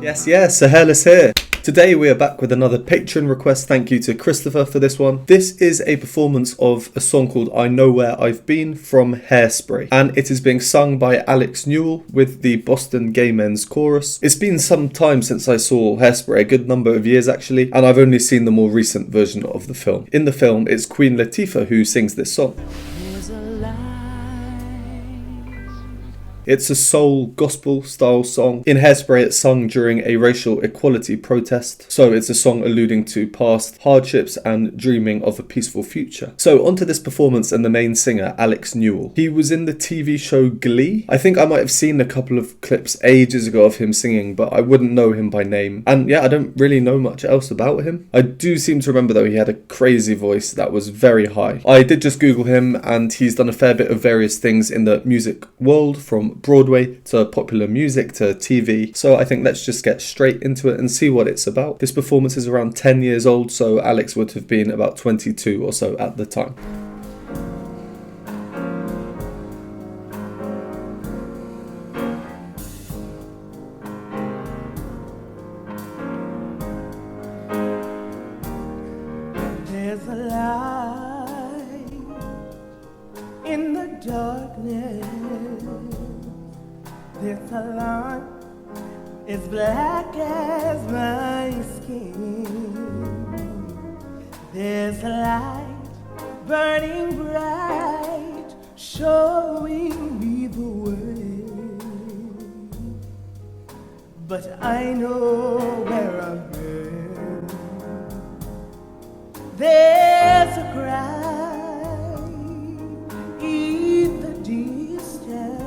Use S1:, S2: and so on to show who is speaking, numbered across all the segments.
S1: Yes, so Hairless here. Today we are back with another Patreon request. Thank you to Christopher for this one. This is a performance of a song called I Know Where I've Been from Hairspray, and it is being sung by Newell with the Boston Gay Men's Chorus. It's been some time since I saw Hairspray, a good number of years actually, and I've only seen the more recent version of the film. In the film, it's Queen Latifah who sings this song. It's a soul gospel style song. In Hairspray, it's sung during a racial equality protest. So it's a song alluding to past hardships and dreaming of a peaceful future. So onto this performance and the main singer, Newell. He was in the TV show Glee. I think I might have seen a couple of clips ages ago of him singing, but I wouldn't know him by name. And yeah, I don't really know much else about him. I do seem to remember though he had a crazy voice that was very high. I did just Google him and he's done a fair bit of various things in the music world, from Broadway to popular music to TV. So I think let's just get straight into it and see what it's about. This performance is around 10 years old, so Alex would have been about 22 or so at the time.
S2: There's a light in the darkness. There's a light as black as my skin. There's a light burning bright, showing me the way. But I know where I've been. There's a cry in the distance.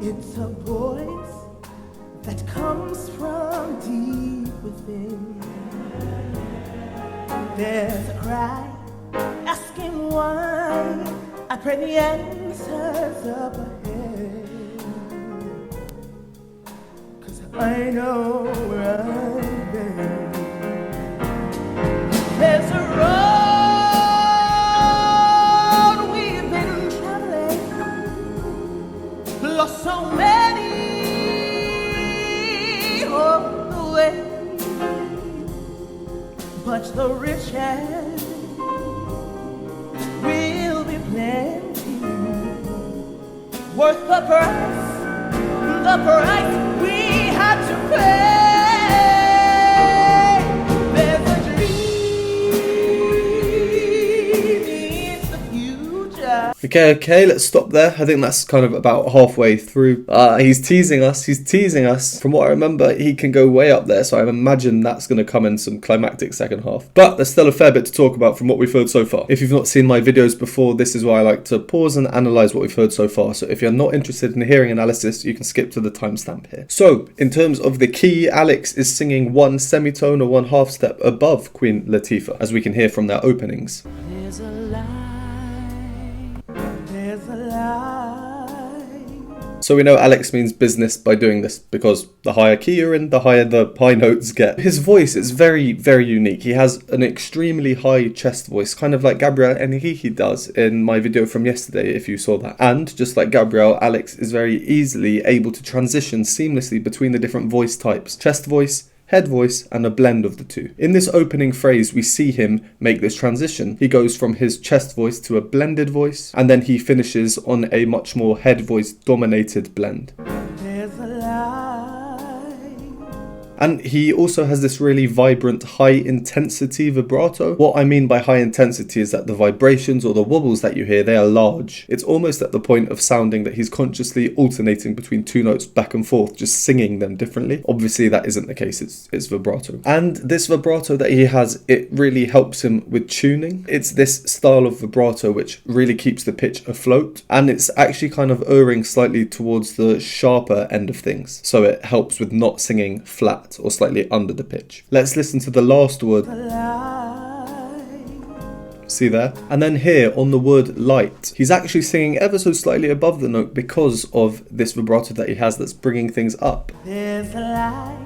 S2: It's a voice that comes from deep within. There's a cry asking why. I pray the answers up ahead. 'Cause I know where I've been. There's a road we've been traveling, lost so many on the way, but the riches will be plenty, worth the price we had to pay. There's a dream in the future.
S1: Okay, let's stop there. I think that's kind of about halfway through. He's teasing us. From what I remember, he can go way up there, so I imagine that's going to come in some climactic second half. But there's still a fair bit to talk about from what we've heard so far. If you've not seen my videos before, this is why I like to pause and analyse what we've heard so far. So if you're not interested in hearing analysis, you can skip to the timestamp here. So, in terms of the key, Alex is singing one semitone or one half step above Queen Latifah, as we can hear from their openings.
S2: There's a light, there's a light.
S1: So we know Alex means business by doing this, because the higher key you're in, the higher the high notes get. His voice is very, very unique. He has an extremely high chest voice, kind of like Gabriel Enrique does in my video from yesterday, if you saw that. And just like Gabriel, Alex is very easily able to transition seamlessly between the different voice types. Chest voice, head voice, and a blend of the two. In this opening phrase, we see him make this transition. He goes from his chest voice to a blended voice, and then he finishes on a much more head voice dominated blend.
S2: There's a light.
S1: And he also has this really vibrant high intensity vibrato. What I mean by high intensity is that the vibrations or the wobbles that you hear, they are large. It's almost at the point of sounding that he's consciously alternating between two notes back and forth, just singing them differently. Obviously that isn't the case, it's vibrato. And this vibrato that he has, it really helps him with tuning. It's this style of vibrato which really keeps the pitch afloat, and it's actually kind of erring slightly towards the sharper end of things. So it helps with not singing flat or slightly under the pitch. Let's listen to the last word. See there? And then here on the word light, he's actually singing ever so slightly above the note because of this vibrato that he has that's bringing things up.
S2: There's a light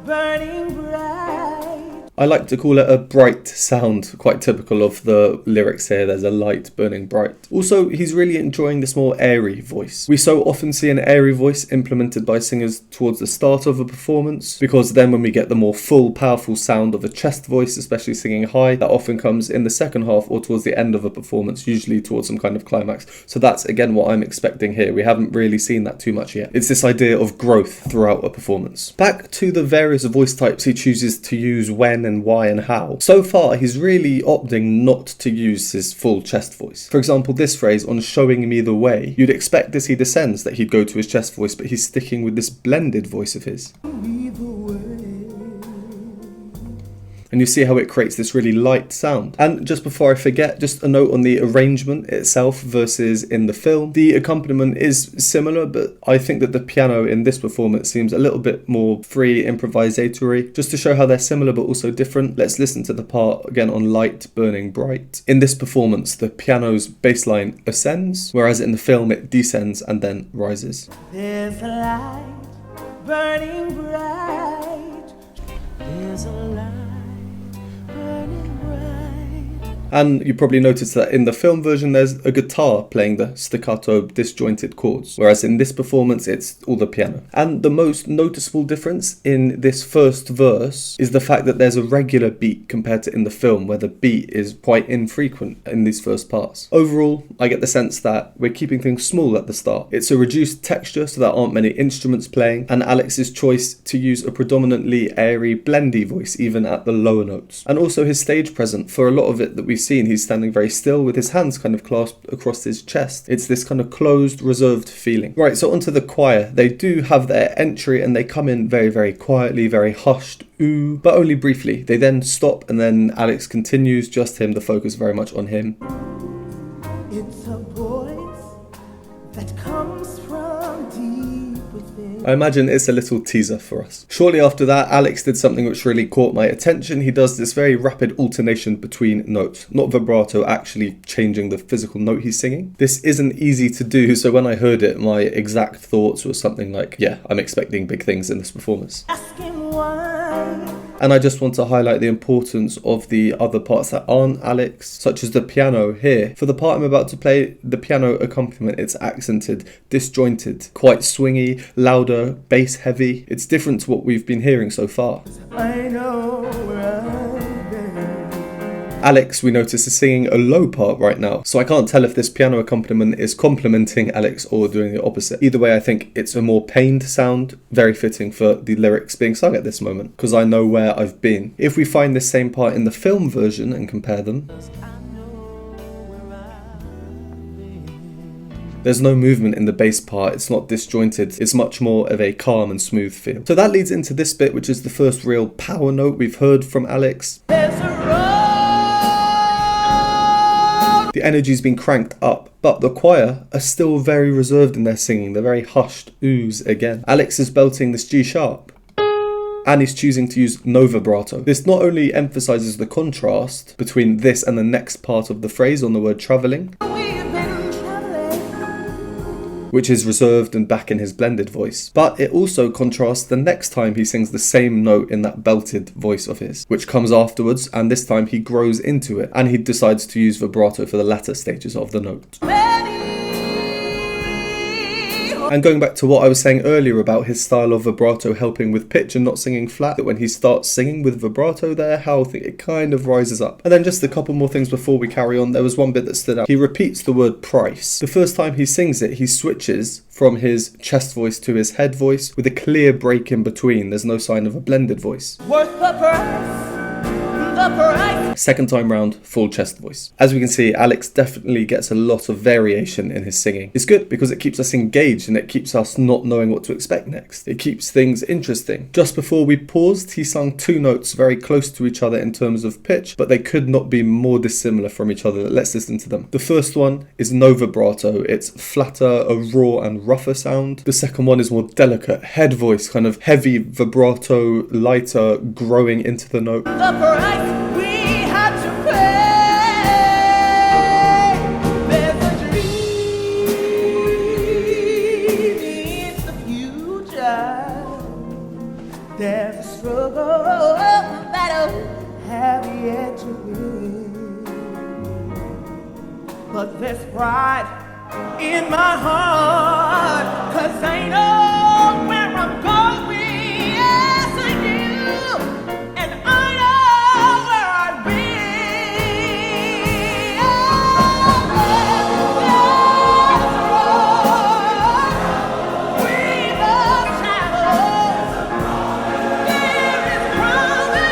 S2: burning bright.
S1: I like to call it a bright sound, quite typical of the lyrics here. There's a light burning bright. Also, he's really enjoying this more airy voice. We so often see an airy voice implemented by singers towards the start of a performance, because then when we get the more full, powerful sound of a chest voice, especially singing high, that often comes in the second half or towards the end of a performance, usually towards some kind of climax. So that's again what I'm expecting here. We haven't really seen that too much yet. It's this idea of growth throughout a performance. Back to the various voice types he chooses to use when and why and how. So far, he's really opting not to use his full chest voice. For example, this phrase, on showing me the way, you'd expect as he descends that he'd go to his chest voice, but he's sticking with this blended voice of his. And you see how it creates this really light sound. And just before I forget, just a note on the arrangement itself versus in the film. The accompaniment is similar, but I think that the piano in this performance seems a little bit more free, improvisatory. Just to show how they're similar but also different, let's listen to the part again on light burning bright. In this performance, the piano's bass line ascends, whereas in the film it descends and then rises.
S2: There's a light burning bright. There's a light.
S1: And you probably noticed that in the film version there's a guitar playing the staccato disjointed chords, whereas in this performance it's all the piano. And the most noticeable difference in this first verse is the fact that there's a regular beat compared to in the film, where the beat is quite infrequent in these first parts. Overall, I get the sense that we're keeping things small at the start. It's a reduced texture, so there aren't many instruments playing, and Alex's choice to use a predominantly airy, blendy voice even at the lower notes. And also his stage presence. For a lot of it that we've seen, he's standing very still with his hands kind of clasped across his chest. It's this kind of closed, reserved feeling. Right, so onto the choir. They do have their entry and they come in very, very quietly, very hushed, ooh, but only briefly. They then stop and then Alex continues, just him, the focus very much on him.
S2: It's a voice that comes from deep within.
S1: I imagine it's a little teaser for us. Shortly after that, Alex did something which really caught my attention. He does this very rapid alternation between notes, not vibrato, actually changing the physical note he's singing. This isn't easy to do, so when I heard it, my exact thoughts were something like, yeah, I'm expecting big things in this performance.
S2: Asking why.
S1: And I just want to highlight the importance of the other parts that aren't Alex, such as the piano here. For the part I'm about to play, the piano accompaniment, it's accented, disjointed, quite swingy, louder, bass heavy. It's different to what we've been hearing so far.
S2: I know where I've been.
S1: Alex, we notice, is singing a low part right now, so I can't tell if this piano accompaniment is complimenting Alex or doing the opposite. Either way, I think it's a more pained sound, very fitting for the lyrics being sung at this moment, because I know where I've been. If we find this same part in the film version and compare them, there's no movement in the bass part, it's not disjointed, it's much more of a calm and smooth feel. So that leads into this bit, which is the first real power note we've heard from Alex.
S2: There's a road.
S1: The energy's been cranked up, but the choir are still very reserved in their singing. They're very hushed oohs again. Alex is belting this G sharp, and he's choosing to use no vibrato. This not only emphasises the contrast between this and the next part of the phrase on the word travelling, which is reserved and back in his blended voice, but it also contrasts the next time he sings the same note in that belted voice of his, which comes afterwards, and this time he grows into it and he decides to use vibrato for the latter stages of the note. And going back to what I was saying earlier about his style of vibrato helping with pitch and not singing flat, that when he starts singing with vibrato there, how I think it kind of rises up. And then just a couple more things before we carry on. There was one bit that stood out. He repeats the word price. The first time he sings it, he switches from his chest voice to his head voice with a clear break in between. There's no sign of a blended voice.
S2: Worth the price. The price.
S1: Second time round, full chest voice. As we can see, Alex definitely gets a lot of variation in his singing. It's good because it keeps us engaged and it keeps us not knowing what to expect next. It keeps things interesting. Just before we paused, he sung two notes very close to each other in terms of pitch, but they could not be more dissimilar from each other. Let's listen to them. The first one is no vibrato. It's flatter, a raw and rougher sound. The second one is more delicate, head voice, kind of heavy vibrato, lighter, growing into the note.
S2: The price we had to pay. There's a dream in the future. There's a struggle battle have yet to win. But there's pride in my heart, 'cause I know where I'm going. Yes, I do. And I know where I've been. We must travel. There is promise.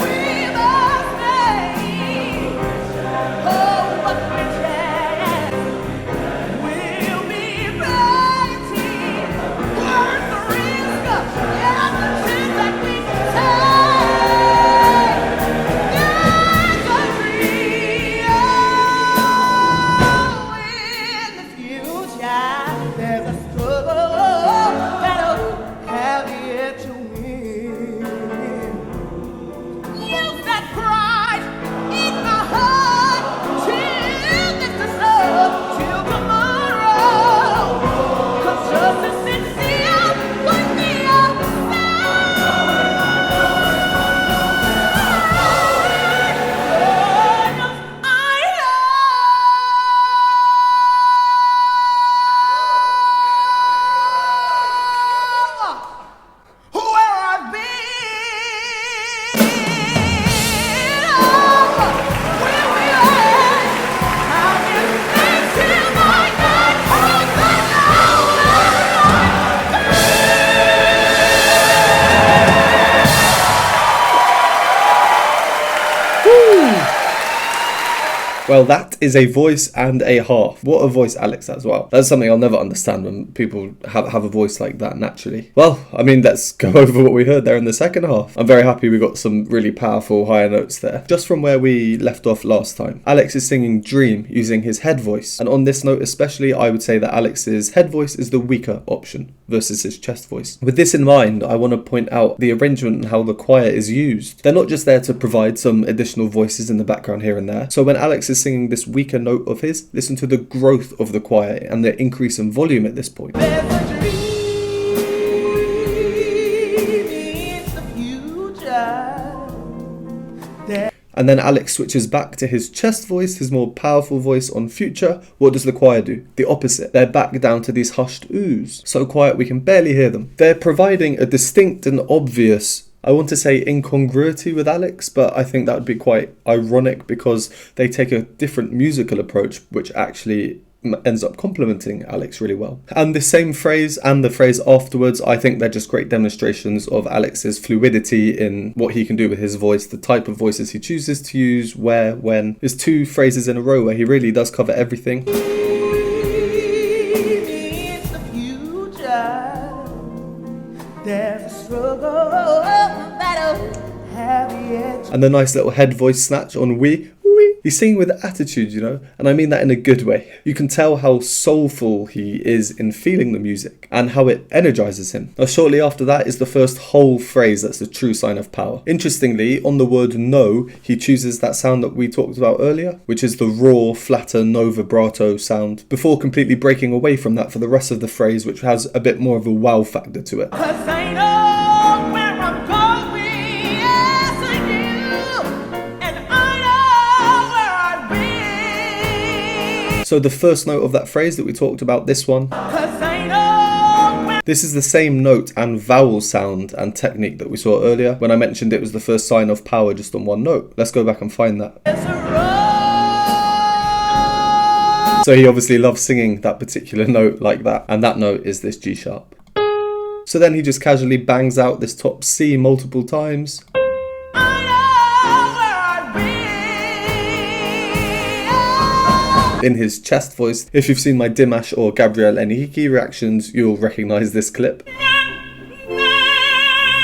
S2: We must make. Oh, what riches will be mighty. Worth the risk and the chance that we take. There's a dream. Oh, in the future, there's a struggle that'll have yet to win. Use that pride in my heart till this is up till tomorrow. 'Cause justice is sealed with the where I've been, where we are, how you think till my night falls
S1: Well, that is a voice and a half. What a voice Alex has. Well, that's something I'll never understand when people have a voice like that naturally. Well, I mean, let's go over what we heard there in the second half. I'm very happy we got some really powerful higher notes there. Just from where we left off last time. Alex is singing Dream using his head voice. And on this note especially, I would say that Alex's head voice is the weaker option versus his chest voice. With this in mind, I want to point out the arrangement and how the choir is used. They're not just there to provide some additional voices in the background here and there. So when Alex is singing this weaker note of his, listen to the growth of the choir and the increase in volume at this point.
S2: There's a dream in the future.
S1: And then Alex switches back to his chest voice, his more powerful voice on Future. What does the choir do? The opposite. They're back down to these hushed oohs. So quiet we can barely hear them. They're providing a distinct and obvious, I want to say, incongruity with Alex, but I think that would be quite ironic because they take a different musical approach which actually ends up complementing Alex really well. And the same phrase and the phrase afterwards, I think they're just great demonstrations of Alex's fluidity in what he can do with his voice, the type of voices he chooses to use, where, when. There's two phrases in a row where he really does cover everything.
S2: In the future, there's a struggle that'll have yet to.
S1: And the nice little head voice snatch on we. He's singing with attitude, you know, and I mean that in a good way. You can tell how soulful he is in feeling the music and how it energizes him. Now, shortly after that is the first whole phrase that's the true sign of power. Interestingly, on the word no, he chooses that sound that we talked about earlier, which is the raw, flatter, no vibrato sound, before completely breaking away from that for the rest of the phrase, which has a bit more of a wow factor to it.
S2: 'Cause I know where I'm going. Yes, I do. And I know where I've been.
S1: So the first note of that phrase that we talked about, this one,
S2: 'Cause I know where.
S1: this is the same note and vowel sound and technique that we saw earlier when I mentioned it was the first sign of power just on one note. Let's go back and find that.
S2: There's a road.
S1: So he obviously loves singing that particular note like that, and that note is this G sharp. So then he just casually bangs out this top C multiple times.
S2: I know where I've been.
S1: In his chest voice. If you've seen my Dimash or Gabriel Enrique reactions, you'll recognise this clip.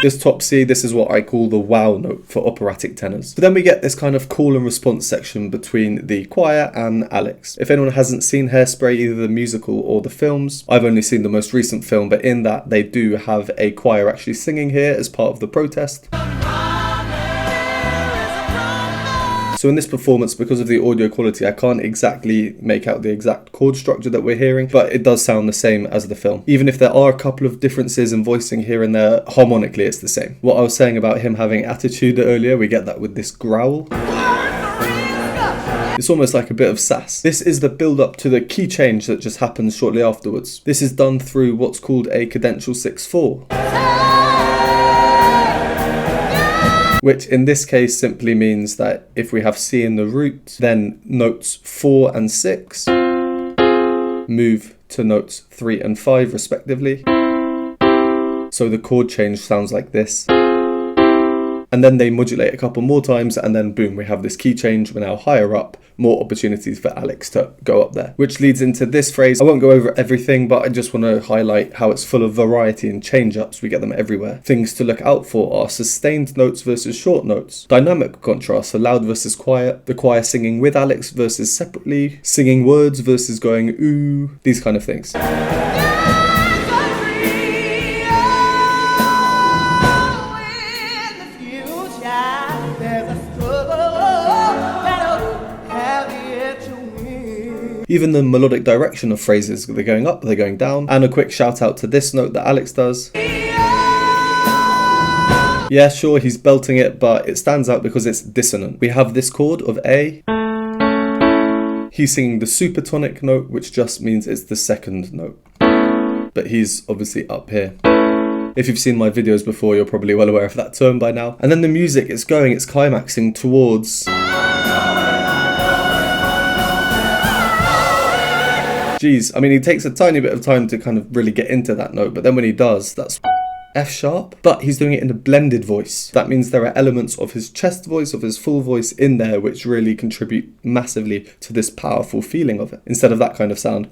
S1: This top C, this is what I call the wow note for operatic tenors. But then we get this kind of call and response section between the choir and Alex. If anyone hasn't seen Hairspray, either the musical or the films, I've only seen the most recent film, but in that they do have a choir actually singing here as part of the protest. So in this performance, because of the audio quality, I can't exactly make out the exact chord structure that we're hearing, but it does sound the same as the film. Even if there are a couple of differences in voicing here and there, harmonically it's the same. What I was saying about him having attitude earlier, we get that with this growl. It's almost like a bit of sass. This is the build-up to the key change that just happens shortly afterwards. This is done through what's called a cadential 6/4, which in this case simply means that if we have C in the root, then notes 4 and 6 move to notes 3 and 5 respectively. So the chord change sounds like this. And then they modulate a couple more times, and then boom, we have this key change. We're now higher up, more opportunities for Alex to go up there. Which leads into this phrase. I won't go over everything, but I just want to highlight how it's full of variety and change-ups. We get them everywhere. Things to look out for are sustained notes versus short notes, dynamic contrast, so loud versus quiet, the choir singing with Alex versus separately, singing words versus going ooh, these kind of things. Even the melodic direction of phrases, they're going up, they're going down. And a quick shout out to this note that Alex does. Yeah, sure, he's belting it, but it stands out because it's dissonant. We have this chord of A. He's singing the supertonic note, which just means it's the second note. But he's obviously up here. If you've seen my videos before, you're probably well aware of that term by now. And then the music, it's climaxing towards... Jeez, I mean, he takes a tiny bit of time to kind of really get into that note, but then when he does, that's F sharp, but he's doing it in a blended voice. That means there are elements of his chest voice, of his full voice in there, which really contribute massively to this powerful feeling of it, instead of that kind of sound.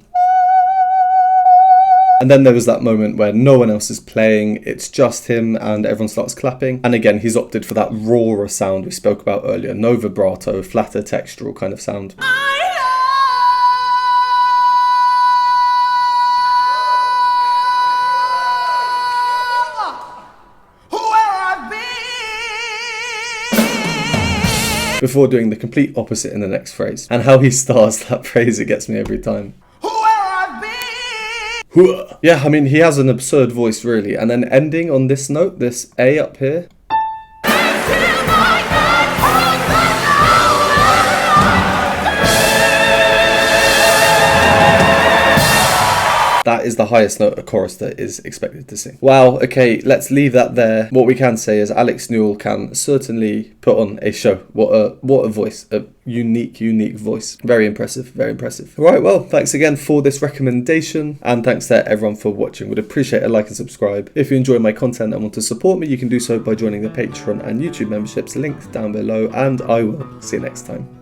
S1: And then there was that moment where no one else is playing, it's just him, and everyone starts clapping. And again, he's opted for that rawer sound we spoke about earlier, no vibrato, flatter textural kind of sound. Before doing the complete opposite in the next phrase. And how he starts that phrase, it gets me every time. Yeah, I mean, he has an absurd voice, really. And then ending on this note, this A up here. That is the highest note a chorister is expected to sing. Wow, okay, let's leave that there. What we can say is Alex Newell can certainly put on a show. What a voice, a unique voice. Very impressive, very impressive. Right, well, thanks again for this recommendation, and thanks to everyone for watching. Would appreciate a like and subscribe. If you enjoy my content and want to support me, you can do so by joining the Patreon and YouTube memberships linked down below, and I will see you next time.